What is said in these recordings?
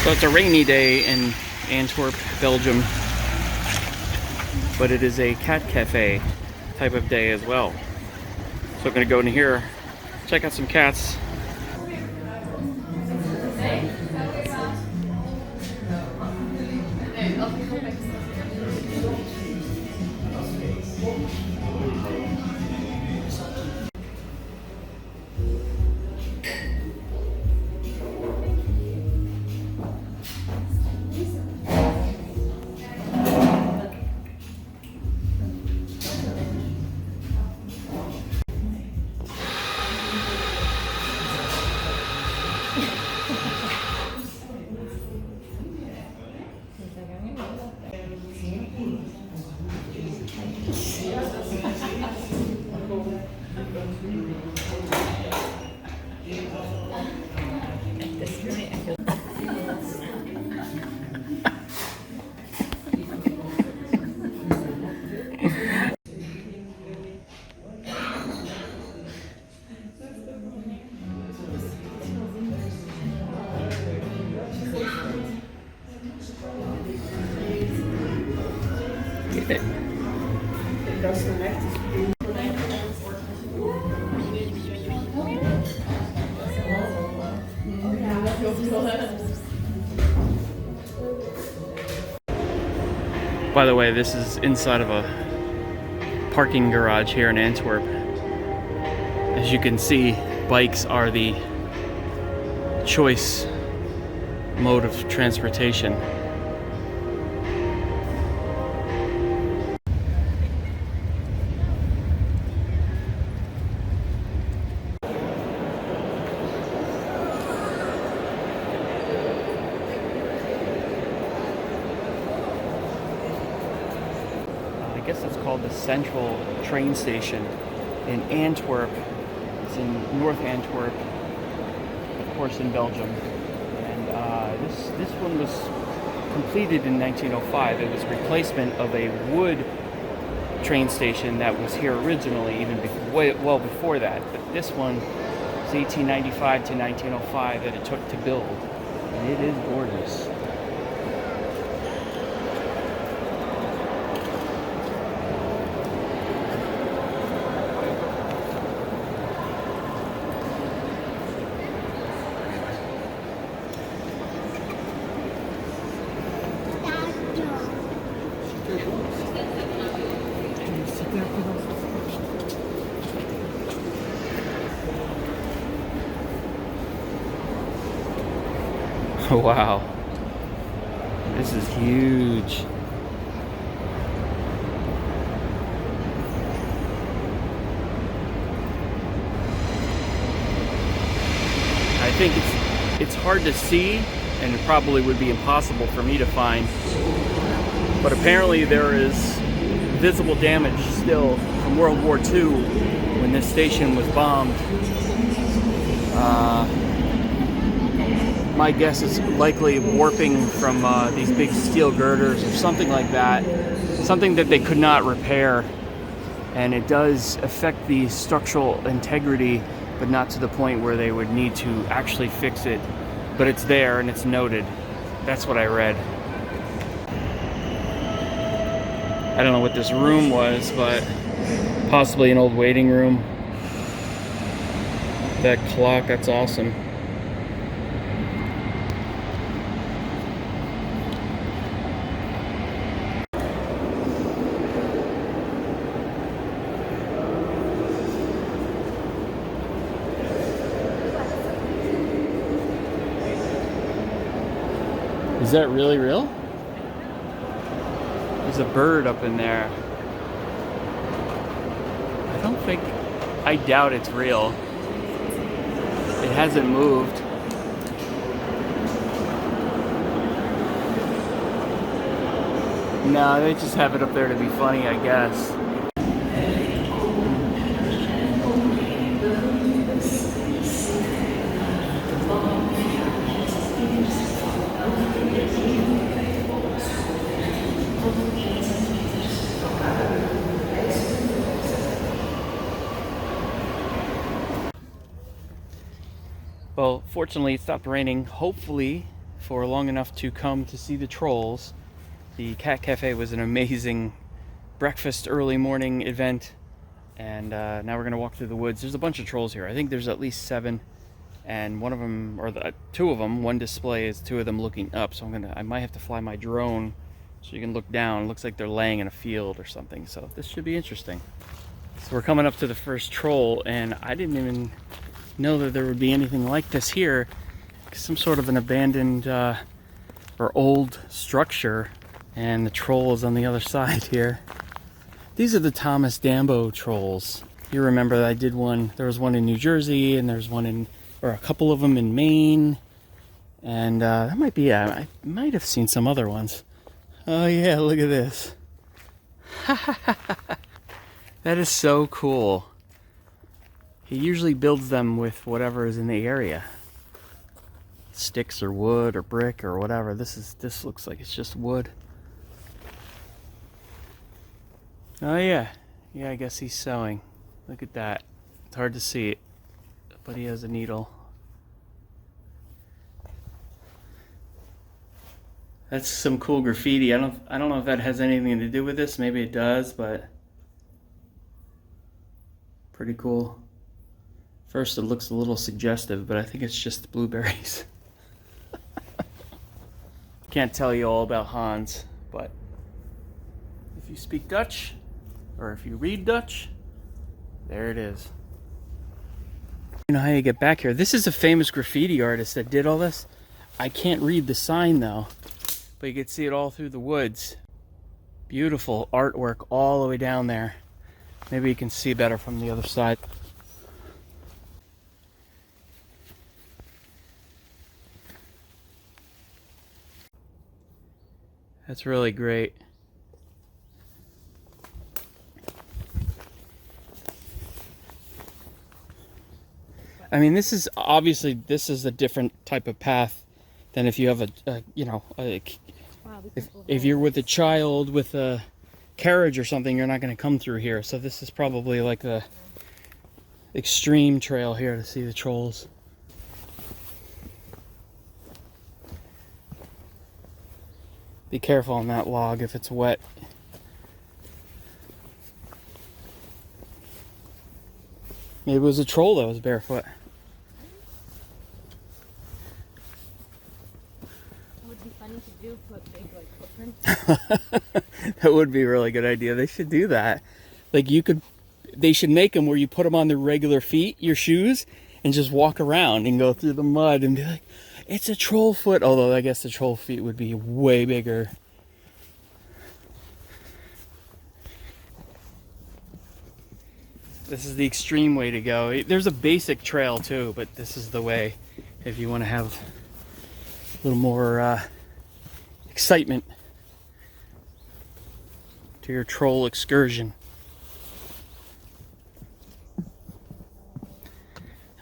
So it's a rainy day in Antwerp, Belgium, but it is a cat cafe type of day as well. So I'm gonna go in here, check out some cats. Get it. By the way, this is inside of a parking garage here in Antwerp. As you can see, bikes are the choice mode of transportation. I guess it's called the Central train station in Antwerp. It's in North Antwerp, of course, in Belgium. And this one was completed in 1905. It was replacement of a wood train station that was here originally, even well before that. But this one was 1895 to 1905 that it took to build, and it is gorgeous. Wow, this is huge. I think it's hard to see, and it probably would be impossible for me to find, but apparently there is visible damage still from World War II when this station was bombed. My guess is likely warping from these big steel girders or something like that, something that they could not repair, and it does affect the structural integrity, but not to the point where they would need to actually fix it. But it's there and it's noted. That's what I read. I don't know what this room was, but possibly an old waiting room. That clock, that's awesome. Is that really real? There's a bird up in there. I doubt it's real. It hasn't moved. No, they just have it up there to be funny, I guess. Well, fortunately it stopped raining. Hopefully for long enough to come to see the trolls. The Cat Cafe was an amazing breakfast early morning event, and now we're gonna walk through the woods. There's a bunch of trolls here. I think there's at least 7, and one of them, or two of them, one display is 2 of them looking up. So I might have to fly my drone so you can look down. It looks like they're laying in a field or something. So this should be interesting. So we're coming up to the first troll, and I didn't even know that there would be anything like this here. Some sort of an abandoned or old structure, and the troll is on the other side here. These are the Thomas Dambo trolls. You remember that I did one. There was one in New Jersey, and there's one in, or a couple of them in Maine, and that might be, I might have seen some other ones. Oh yeah, look at this. That is so cool. He usually builds them with whatever is in the area. Sticks or wood or brick or whatever. This looks like it's just wood. Oh yeah. Yeah, I guess he's sewing. Look at that. It's hard to see it, but he has a needle. That's some cool graffiti. I don't know if that has anything to do with this. Maybe it does, but pretty cool. First it looks a little suggestive, but I think it's just blueberries. Can't tell you all about Hans, but if you speak Dutch, or if you read Dutch, there it is. You know how you get back here. This is a famous graffiti artist that did all this. I can't read the sign though, but you can see it all through the woods. Beautiful artwork all the way down there. Maybe you can see better from the other side. That's really great. I mean, this is obviously, this is a different type of path than if you have if you're with a child with a carriage or something, you're not going to come through here. So this is probably like the extreme trail here to see the trolls. Be careful on that log if it's wet. Maybe it was a troll that was barefoot. It would be funny to do, put big like footprints. That would be a really good idea. They should do that. Like they should make them where you put them on their regular feet, your shoes, and just walk around and go through the mud and be like, it's a troll foot. Although I guess the troll feet would be way bigger. This is the extreme way to go. There's a basic trail too, but this is the way if you want to have a little more excitement to your troll excursion.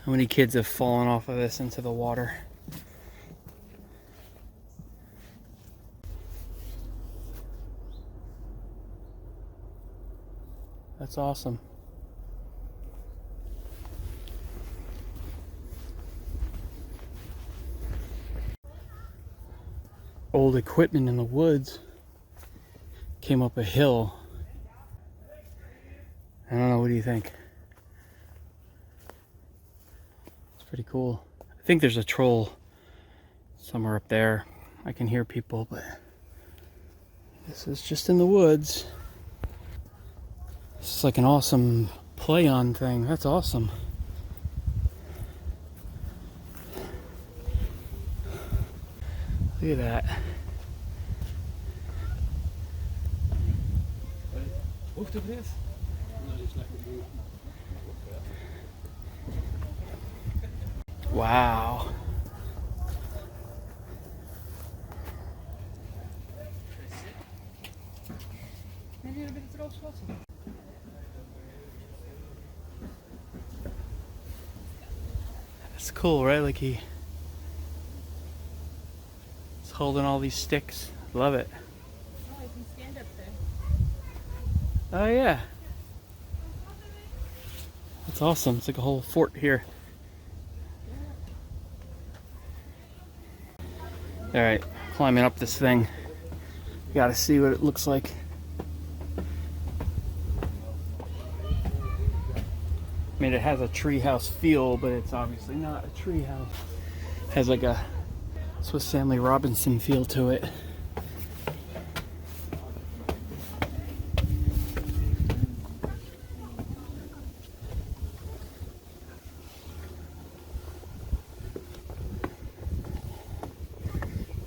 How many kids have fallen off of this into the water? That's awesome. Old equipment in the woods. Came up a hill. I don't know, what do you think? It's pretty cool. I think there's a troll somewhere up there. I can hear people, but this is just in the woods. This is like an awesome play on thing. That's awesome. Look at that. Wow. That's cool, right? Like he's holding all these sticks. Love it. Oh, you can stand up there. Oh yeah. That's awesome. It's like a whole fort here. All right, climbing up this thing. Gotta see what it looks like. I mean, it has a treehouse feel, but it's obviously not a treehouse. It has like a Swiss Family Robinson feel to it.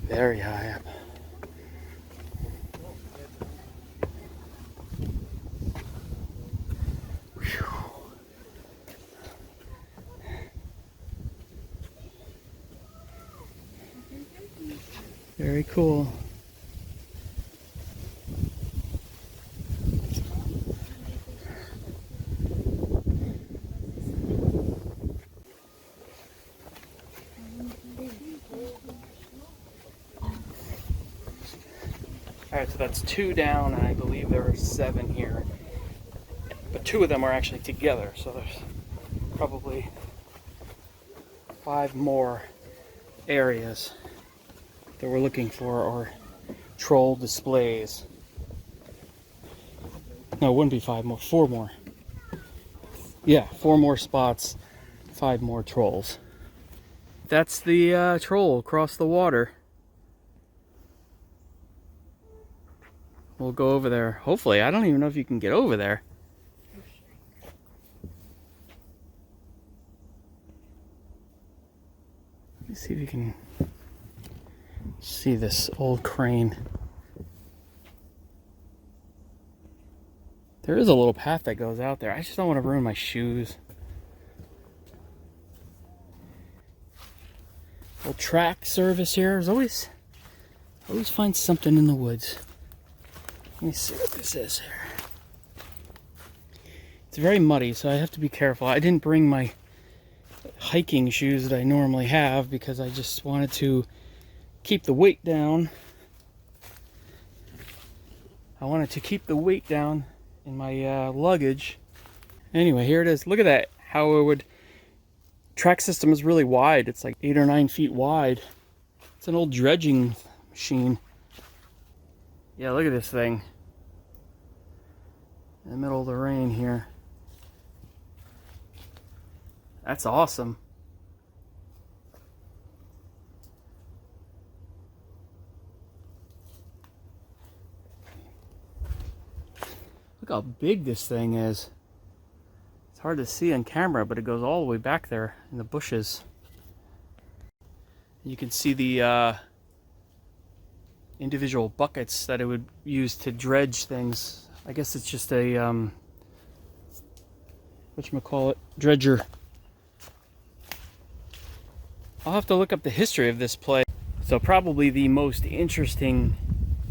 Very high up. Whew. Very cool. Alright, so that's 2 down, and I believe there are 7 here. But 2 of them are actually together, so there's probably 5 more areas that we're looking for, or troll displays. No, it wouldn't be 5 more, 4 more. Yeah, 4 more spots, 5 more trolls. That's the troll across the water. We'll go over there. Hopefully, I don't even know if you can get over there. Let me see if you can see this old crane. There is a little path that goes out there. I just don't want to ruin my shoes. Little track service here. There's always find something in the woods. Let me see what this is here. It's very muddy, so I have to be careful. I didn't bring my hiking shoes that I normally have because I just wanted to keep the weight down. I wanted to keep the weight down in my luggage. Anyway, here it is. Look at that. How it would... Track system is really wide. It's like 8 or 9 feet wide. It's an old dredging machine. Yeah, look at this thing. In the middle of the rain here. That's awesome. Look how big this thing is. It's hard to see on camera, but it goes all the way back there in the bushes. You can see the individual buckets that it would use to dredge things. I guess it's just a whatchamacallit, dredger. I'll have to look up the history of this place. So probably the most interesting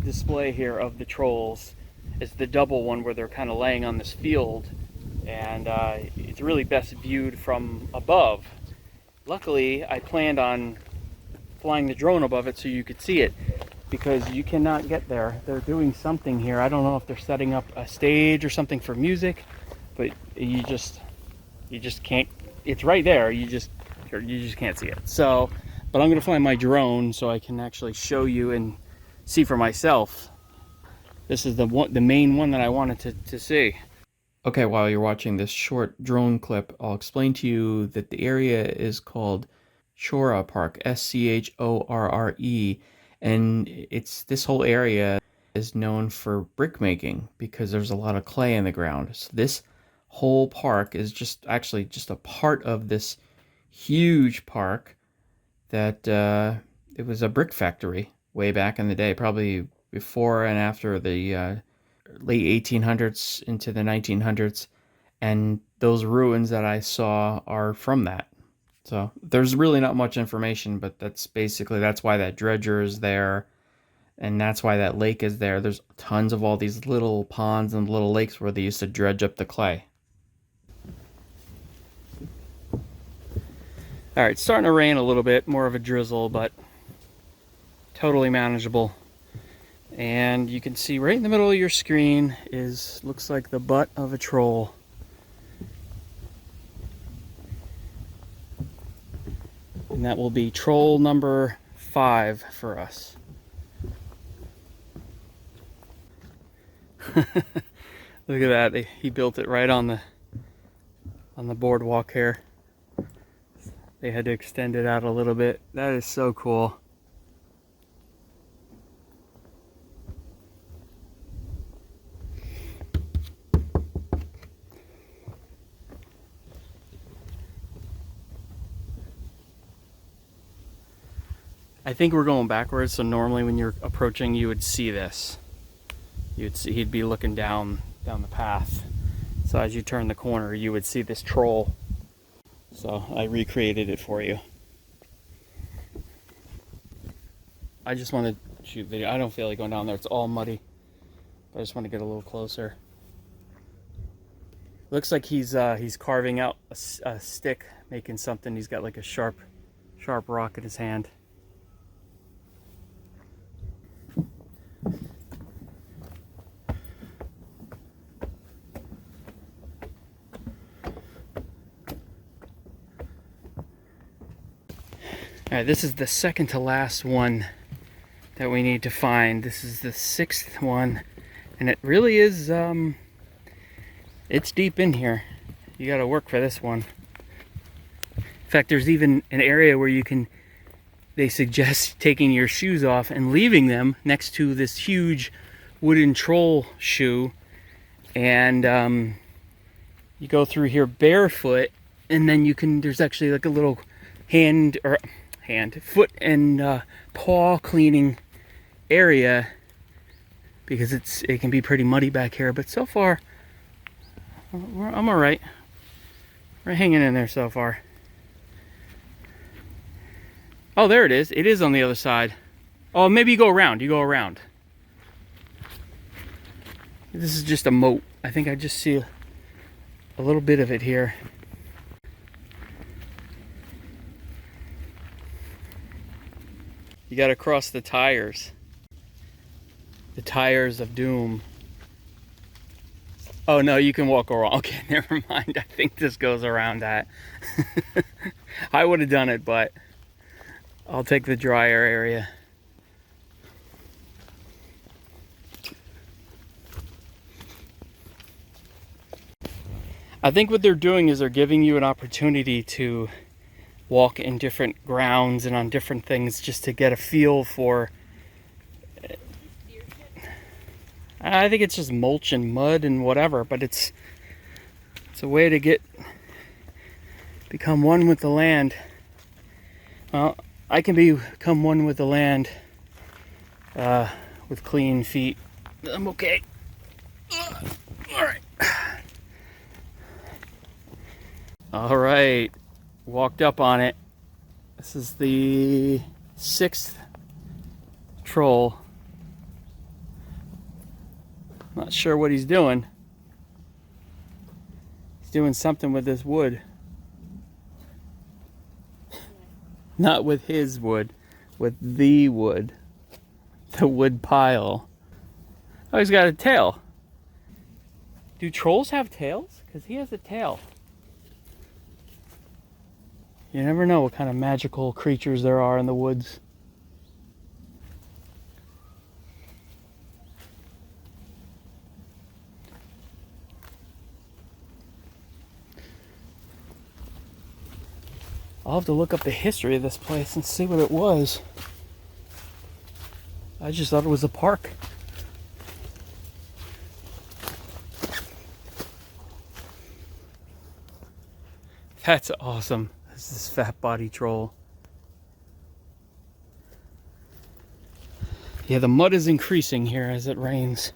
display here of the trolls is the double one where they're kind of laying on this field, and it's really best viewed from above. Luckily, I planned on flying the drone above it so you could see it, because you cannot get there. They're doing something here. I don't know if they're setting up a stage or something for music, but you just can't. It's right there. You just can't see it. So, but I'm gonna fly my drone so I can actually show you and see for myself. This is the main one that I wanted to see. Okay, while you're watching this short drone clip, I'll explain to you that the area is called Schorre Park, Schorre, and this whole area is known for brick making because there's a lot of clay in the ground. So this whole park is actually just a part of this huge park that it was a brick factory way back in the day, probably before and after the late 1800s into the 1900s, and those ruins that I saw are from that. So there's really not much information, but that's why that dredger is there, and that's why that lake is there. There's tons of all these little ponds and little lakes where they used to dredge up the clay. All right, it's starting to rain a little bit, more of a drizzle, but totally manageable. And you can see right in the middle of your screen looks like the butt of a troll. And that will be troll number 5 for us. Look at that. He built it right on the boardwalk here. They had to extend it out a little bit. That is so cool. I think we're going backwards, so normally when you're approaching, you would see this. You'd see he'd be looking down the path. So as you turn the corner, you would see this troll. So I recreated it for you. I just want to shoot video. I don't feel like going down there. It's all muddy. But I just want to get a little closer. Looks like he's carving out a stick, making something. He's got like a sharp rock in his hand. Alright, this is the second to last one that we need to find. This is the 6th one, and it really is, it's deep in here. You gotta work for this one. In fact, there's even an area where they suggest taking your shoes off and leaving them next to this huge wooden troll shoe, and you go through here barefoot, and then there's actually like a little foot and paw cleaning area, because it can be pretty muddy back here, but so far I'm all right. We're hanging in there so far. Oh, there it is. It is on the other side. Oh, maybe you go around. This is just a moat. I think I just see a little bit of it here. You gotta cross the tires. The tires of doom. Oh no, you can walk around. Okay, never mind. I think this goes around that. I would have done it, but I'll take the drier area. I think what they're doing is they're giving you an opportunity to walk in different grounds and on different things, just to get a feel for. I think it's just mulch and mud and whatever, but it's a way to become one with the land. Well, I can become one with the land with clean feet. I'm okay. All right. Walked up on it. This is the 6th troll. Not sure what he's doing. He's doing something with this wood. Not with his wood, with the wood. The wood pile. Oh, he's got a tail. Do trolls have tails? Because he has a tail. You never know what kind of magical creatures there are in the woods. I'll have to look up the history of this place and see what it was. I just thought it was a park. That's awesome. This fat body troll. Yeah, the mud is increasing here as it rains.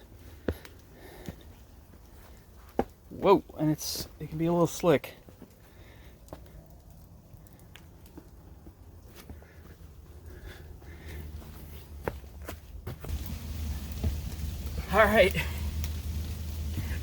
Whoa, and it can be a little slick. All right.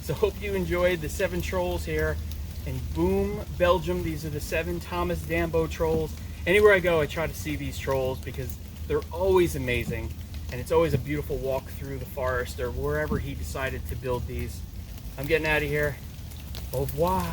So hope you enjoyed the 7 trolls here in Boom, Belgium. These are the 7 Thomas Dambo trolls. Anywhere I go, I try to see these trolls because they're always amazing, and it's always a beautiful walk through the forest or wherever he decided to build these. I'm getting out of here. Au revoir.